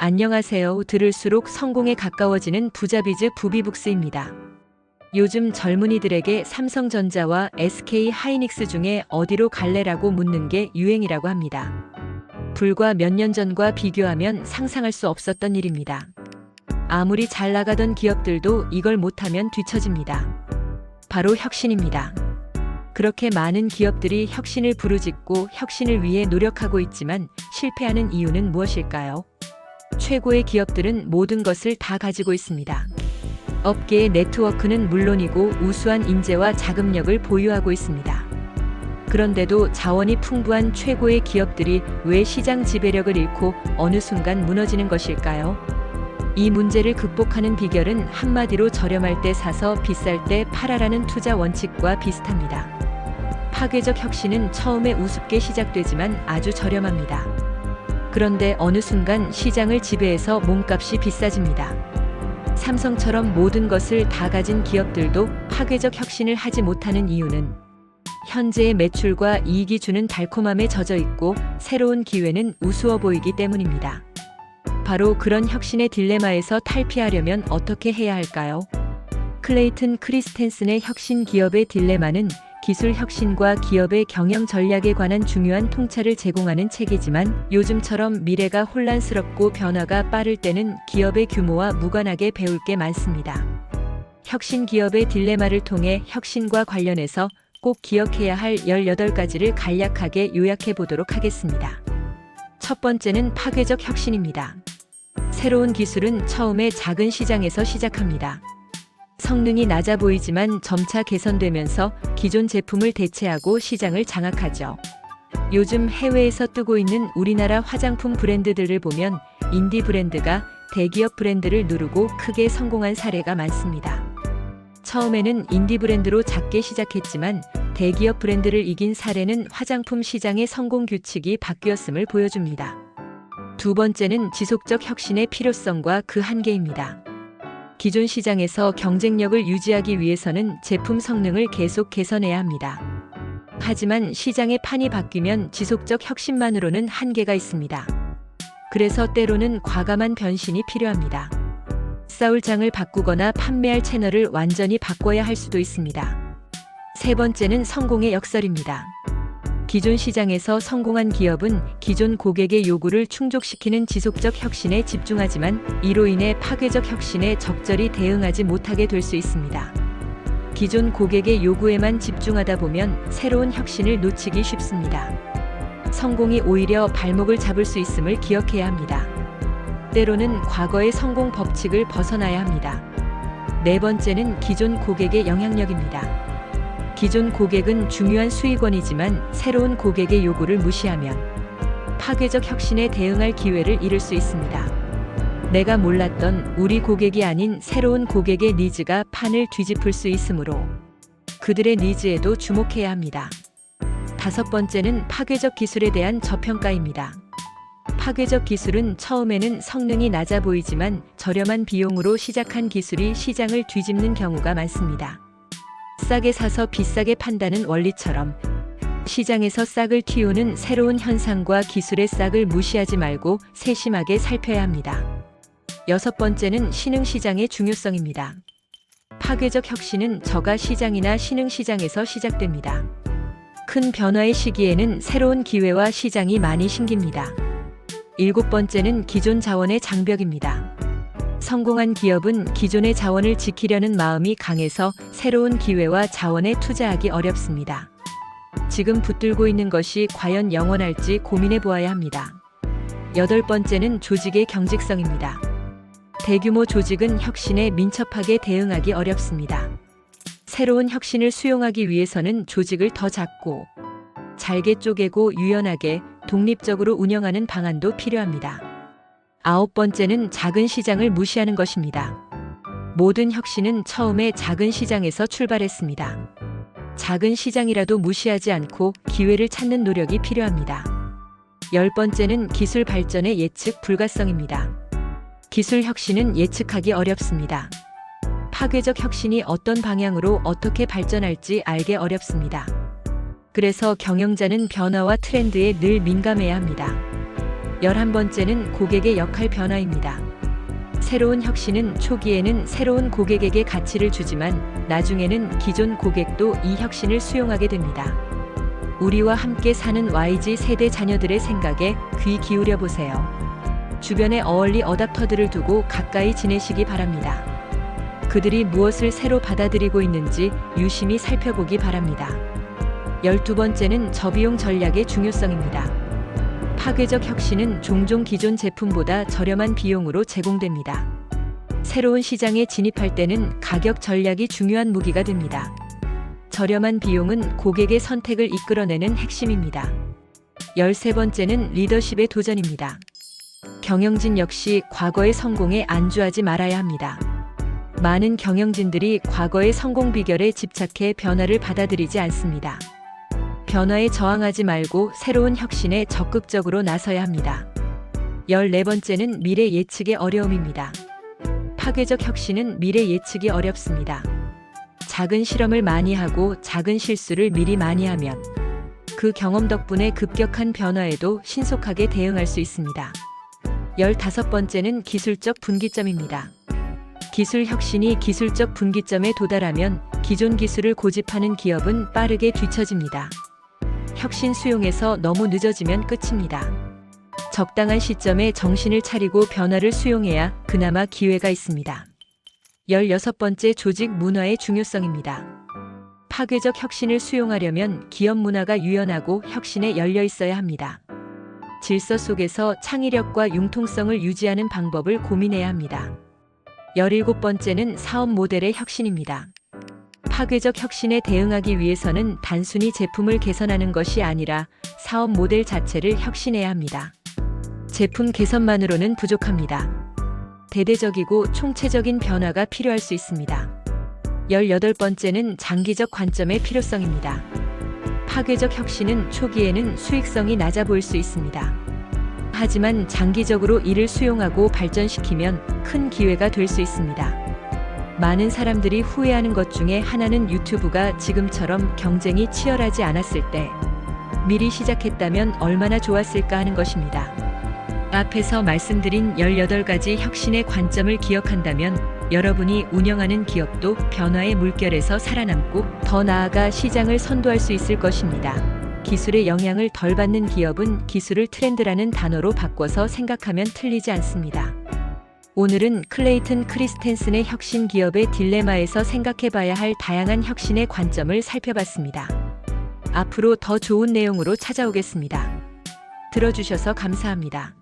안녕하세요. 들을수록 성공에 가까워지는 부자비즈 부비북스입니다. 요즘 젊은이들에게 삼성전자와 SK 하이닉스 중에 어디로 갈래라고 묻는 게 유행이라고 합니다. 불과 몇 년 전과 비교하면 상상할 수 없었던 일입니다. 아무리 잘 나가던 기업들도 이걸 못하면 뒤처집니다. 바로 혁신입니다. 그렇게 많은 기업들이 혁신을 부르짖고 혁신을 위해 노력하고 있지만 실패하는 이유는 무엇일까요? 최고의 기업들은 모든 것을 다 가지고 있습니다. 업계의 네트워크는 물론이고 우수한 인재와 자금력을 보유하고 있습니다. 그런데도 자원이 풍부한 최고의 기업들이 왜 시장 지배력을 잃고 어느 순간 무너지는 것일까요? 이 문제를 극복하는 비결은 한마디로 저렴할 때 사서 비쌀 때 팔아라는 투자 원칙과 비슷합니다. 파괴적 혁신은 처음에 우습게 시작되지만 아주 저렴합니다. 그런데 어느 순간 시장을 지배해서 몸값이 비싸집니다. 삼성처럼 모든 것을 다 가진 기업들도 파괴적 혁신을 하지 못하는 이유는 현재의 매출과 이익이 주는 달콤함에 젖어 있고 새로운 기회는 우스워 보이기 때문입니다. 바로 그런 혁신의 딜레마에서 탈피하려면 어떻게 해야 할까요? 클레이튼 크리스텐슨의 혁신 기업의 딜레마는 기술 혁신과 기업의 경영 전략에 관한 중요한 통찰을 제공하는 책이지만 요즘처럼 미래가 혼란스럽고 변화가 빠를 때는 기업의 규모와 무관하게 배울 게 많습니다. 혁신 기업의 딜레마를 통해 혁신과 관련해서 꼭 기억해야 할 18가지를 간략하게 요약해 보도록 하겠습니다. 첫 번째는 파괴적 혁신입니다. 새로운 기술은 처음에 작은 시장에서 시작합니다. 성능이 낮아 보이지만 점차 개선되면서 기존 제품을 대체하고 시장을 장악하죠. 요즘 해외에서 뜨고 있는 우리나라 화장품 브랜드들을 보면 인디 브랜드가 대기업 브랜드를 누르고 크게 성공한 사례가 많습니다. 처음에는 인디 브랜드로 작게 시작했지만 대기업 브랜드를 이긴 사례는 화장품 시장의 성공 규칙이 바뀌었음을 보여줍니다. 두 번째는 지속적 혁신의 필요성과 그 한계입니다. 기존 시장에서 경쟁력을 유지하기 위해서는 제품 성능을 계속 개선해야 합니다. 하지만 시장의 판이 바뀌면 지속적 혁신만으로는 한계가 있습니다. 그래서 때로는 과감한 변신이 필요합니다. 싸울 장을 바꾸거나 판매할 채널을 완전히 바꿔야 할 수도 있습니다. 세 번째는 성공의 역설입니다. 기존 시장에서 성공한 기업은 기존 고객의 요구를 충족시키는 지속적 혁신에 집중하지만 이로 인해 파괴적 혁신에 적절히 대응하지 못하게 될 수 있습니다. 기존 고객의 요구에만 집중하다 보면 새로운 혁신을 놓치기 쉽습니다. 성공이 오히려 발목을 잡을 수 있음을 기억해야 합니다. 때로는 과거의 성공 법칙을 벗어나야 합니다. 네 번째는 기존 고객의 영향력입니다. 기존 고객은 중요한 수익원이지만 새로운 고객의 요구를 무시하면 파괴적 혁신에 대응할 기회를 잃을 수 있습니다. 내가 몰랐던 우리 고객이 아닌 새로운 고객의 니즈가 판을 뒤집을 수 있으므로 그들의 니즈에도 주목해야 합니다. 다섯 번째는 파괴적 기술에 대한 저평가입니다. 파괴적 기술은 처음에는 성능이 낮아 보이지만 저렴한 비용으로 시작한 기술이 시장을 뒤집는 경우가 많습니다. 싸게 사서 비싸게 판다는 원리처럼 시장에서 싹을 틔우는 새로운 현상과 기술의 싹을 무시하지 말고 세심하게 살펴야 합니다. 여섯 번째는 신흥시장의 중요성입니다. 파괴적 혁신은 저가 시장이나 신흥시장에서 시작됩니다. 큰 변화의 시기에는 새로운 기회와 시장이 많이 생깁니다. 일곱 번째는 기존 자원의 장벽입니다. 성공한 기업은 기존의 자원을 지키려는 마음이 강해서 새로운 기회와 자원에 투자하기 어렵습니다. 지금 붙들고 있는 것이 과연 영원할지 고민해 보아야 합니다. 여덟 번째는 조직의 경직성입니다. 대규모 조직은 혁신에 민첩하게 대응하기 어렵습니다. 새로운 혁신을 수용하기 위해서는 조직을 더 작고 잘게 쪼개고 유연하게 독립적으로 운영하는 방안도 필요합니다. 아홉 번째는 작은 시장을 무시하는 것입니다. 모든 혁신은 처음에 작은 시장에서 출발했습니다. 작은 시장이라도 무시하지 않고 기회를 찾는 노력이 필요합니다. 열 번째는 기술 발전의 예측 불가성입니다. 기술 혁신은 예측하기 어렵습니다. 파괴적 혁신이 어떤 방향으로 어떻게 발전할지 알기 어렵습니다. 그래서 경영자는 변화와 트렌드에 늘 민감해야 합니다. 11번째는 고객의 역할 변화입니다. 새로운 혁신은 초기에는 새로운 고객에게 가치를 주지만 나중에는 기존 고객도 이 혁신을 수용하게 됩니다. 우리와 함께 사는 YG 세대 자녀들의 생각에 귀 기울여 보세요. 주변에 어얼리 어답터들을 두고 가까이 지내시기 바랍니다. 그들이 무엇을 새로 받아들이고 있는지 유심히 살펴보기 바랍니다. 12번째는 저비용 전략의 중요성입니다. 파괴적 혁신은 종종 기존 제품보다 저렴한 비용으로 제공됩니다. 새로운 시장에 진입할 때는 가격 전략이 중요한 무기가 됩니다. 저렴한 비용은 고객의 선택을 이끌어내는 핵심입니다. 13번째는 리더십의 도전입니다. 경영진 역시 과거의 성공에 안주하지 말아야 합니다. 많은 경영진들이 과거의 성공 비결에 집착해 변화를 받아들이지 않습니다. 변화에 저항하지 말고 새로운 혁신에 적극적으로 나서야 합니다. 14번째는 미래 예측의 어려움입니다. 파괴적 혁신은 미래 예측이 어렵습니다. 작은 실험을 많이 하고 작은 실수를 미리 많이 하면 그 경험 덕분에 급격한 변화에도 신속하게 대응할 수 있습니다. 15번째는 기술적 분기점입니다. 기술 혁신이 기술적 분기점에 도달하면 기존 기술을 고집하는 기업은 빠르게 뒤처집니다. 혁신 수용에서 너무 늦어지면 끝입니다. 적당한 시점에 정신을 차리고 변화를 수용해야 그나마 기회가 있습니다. 16번째 조직 문화의 중요성입니다. 파괴적 혁신을 수용하려면 기업 문화가 유연하고 혁신에 열려 있어야 합니다. 질서 속에서 창의력과 융통성을 유지하는 방법을 고민해야 합니다. 17번째는 사업 모델의 혁신입니다. 파괴적 혁신에 대응하기 위해서는 단순히 제품을 개선하는 것이 아니라 사업 모델 자체를 혁신해야 합니다. 제품 개선만으로는 부족합니다. 대대적이고 총체적인 변화가 필요할 수 있습니다. 18번째는 장기적 관점의 필요성입니다. 파괴적 혁신은 초기에는 수익성이 낮아 보일 수 있습니다. 하지만 장기적으로 이를 수용하고 발전시키면 큰 기회가 될 수 있습니다. 많은 사람들이 후회하는 것 중에 하나는 유튜브가 지금처럼 경쟁이 치열하지 않았을 때 미리 시작했다면 얼마나 좋았을까 하는 것입니다. 앞에서 말씀드린 18가지 혁신의 관점을 기억한다면 여러분이 운영하는 기업도 변화의 물결에서 살아남고 더 나아가 시장을 선도할 수 있을 것입니다. 기술의 영향을 덜 받는 기업은 기술을 트렌드라는 단어로 바꿔서 생각하면 틀리지 않습니다. 오늘은 클레이튼 크리스텐슨의 혁신 기업의 딜레마에서 생각해봐야 할 다양한 혁신의 관점을 살펴봤습니다. 앞으로 더 좋은 내용으로 찾아오겠습니다. 들어주셔서 감사합니다.